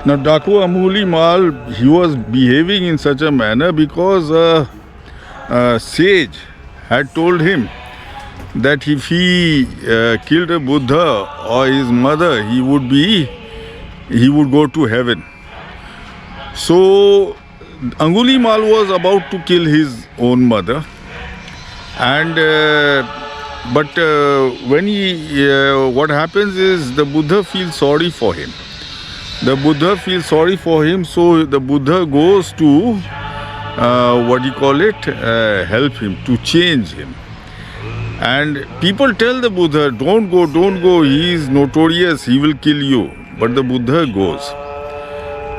Now Daku Angulimal, he was behaving in such a manner because a sage had told him that if he killed a Buddha or his mother, he would go to heaven. So Angulimal was about to kill his own mother, and but when what happens is the Buddha feels sorry for him. The Buddha feels sorry for him, so the Buddha goes to help him, to change him. And people tell the Buddha, don't go, he is notorious, he will kill you. But the Buddha goes.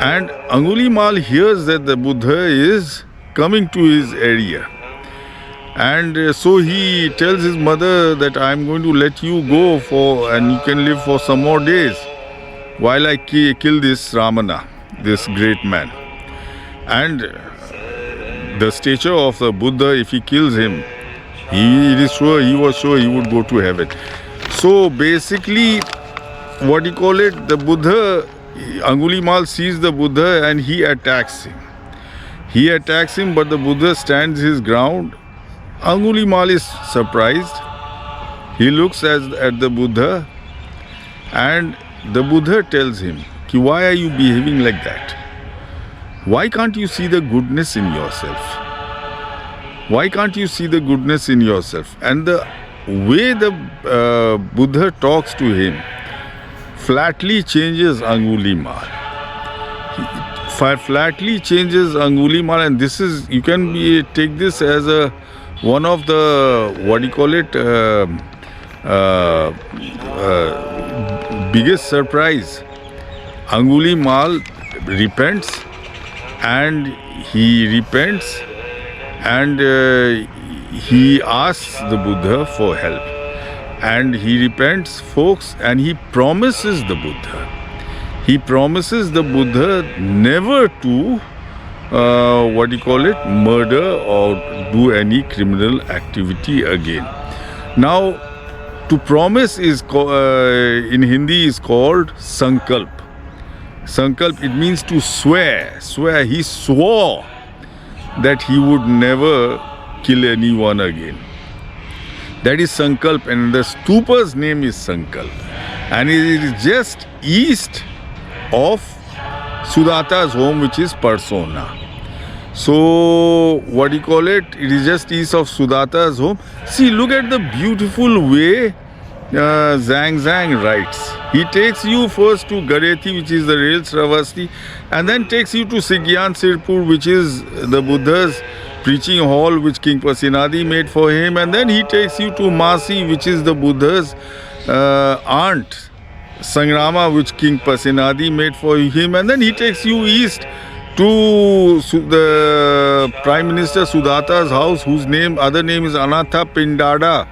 And Angulimal hears that the Buddha is coming to his area. And so he tells his mother that I am going to let you go and you can live for some more days while I kill this Ramana, this great man. And the stature of the Buddha, if he kills him, he was sure he would go to heaven. So basically, the Buddha, Angulimal sees the Buddha and he attacks him. He attacks him, but the Buddha stands his ground. Angulimal is surprised. He looks at the Buddha, and the Buddha tells him, why are you behaving like that? Why can't you see the goodness in yourself? Why can't you see the goodness in yourself? And the way the Buddha talks to him flatly changes Angulimal. Flatly changes Angulimal, and this is, you can take this as one of the biggest surprise. Angulimal repents, and he asks the Buddha for help, and he repents, folks, and he promises the Buddha. He promises the Buddha never to murder or do any criminal activity again. Now, to promise is in Hindi is called Sankalp. Sankalp, it means to swear. He swore that he would never kill anyone again. That is Sankalp, and the stupa's name is Sankalp. And it is just east of Sudatta's home, which is Persona. So, it is just east of Sudatta's home. See, look at the beautiful way Yang writes. He takes you first to Garethi, which is the real Sravasti, and then takes you to Sigyan Sirpur, which is the Buddha's preaching hall, which King Pasinadi made for him, and then he takes you to Masi, which is the Buddha's aunt, Sangrama, which King Pasinadi made for him, and then he takes you east to the Prime Minister Sudatta's house, whose other name is Anatha Pindada.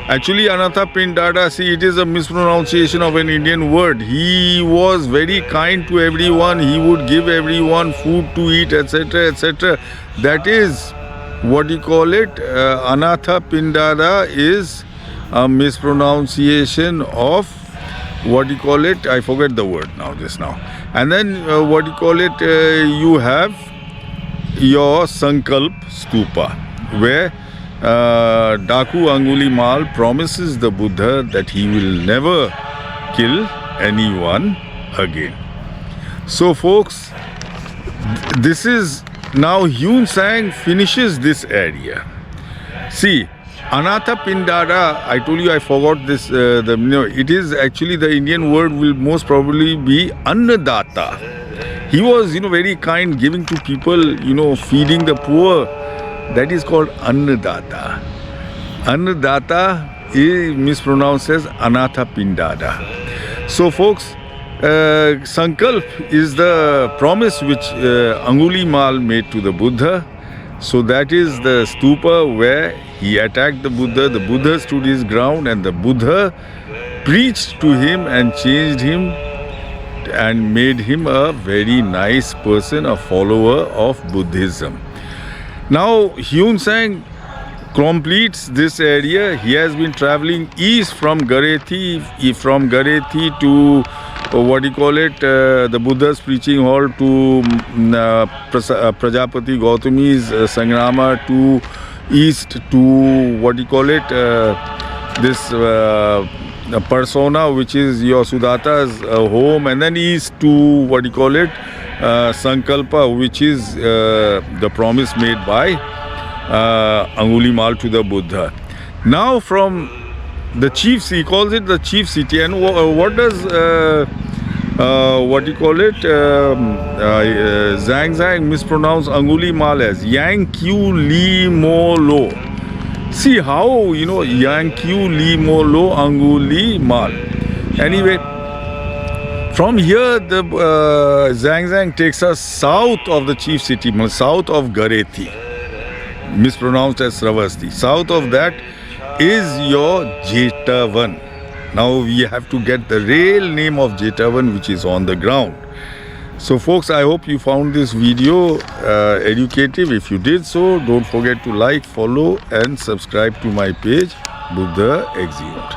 Actually, Anatha Pindada, see, it is a mispronunciation of an Indian word. He was very kind to everyone. He would give everyone food to eat, etc., etc. That is Anatha Pindada is a mispronunciation of I forget the word just now. And then you have your Sankalp stupa, where Daku Angulimal promises the Buddha that he will never kill anyone again. So folks, this is now Huen Tsang finishes this area. See, Anatha Pindada, I told you I forgot this. It is actually, the Indian word will most probably be Annadatta. He was, very kind, giving to people, feeding the poor. That is called Annadatta. Annadatta is mispronounced as Anatha Pindada. So folks, Sankalp is the promise which Angulimal made to the Buddha. So that is the stupa where he attacked the Buddha stood his ground, and the Buddha preached to him and changed him and made him a very nice person, a follower of Buddhism. Now Huen Tsang completes this area. He has been traveling east from Garethi to the Buddha's preaching hall to Prajapati Gautami's Sangrama, to east to this persona which is your Sudatta's home, and then east to Sankalpa, which is the promise made by Angulimal to the Buddha. Now from the chief, he calls it the chief city, and what does Zhang mispronounce Angulimal as Yang-kiu-li-mo-lo. See how, Yang-kiu-li-mo-lo, Angulimal. Anyway, from here, the Zhang takes us south of the chief city, south of Garethi, mispronounced as Sravasti. South of that is your Jetavan. Now we have to get the real name of Jetavan, which is on the ground. So folks, I hope you found this video educative. If you did so, don't forget to like, follow and subscribe to my page, Buddha Exhumed.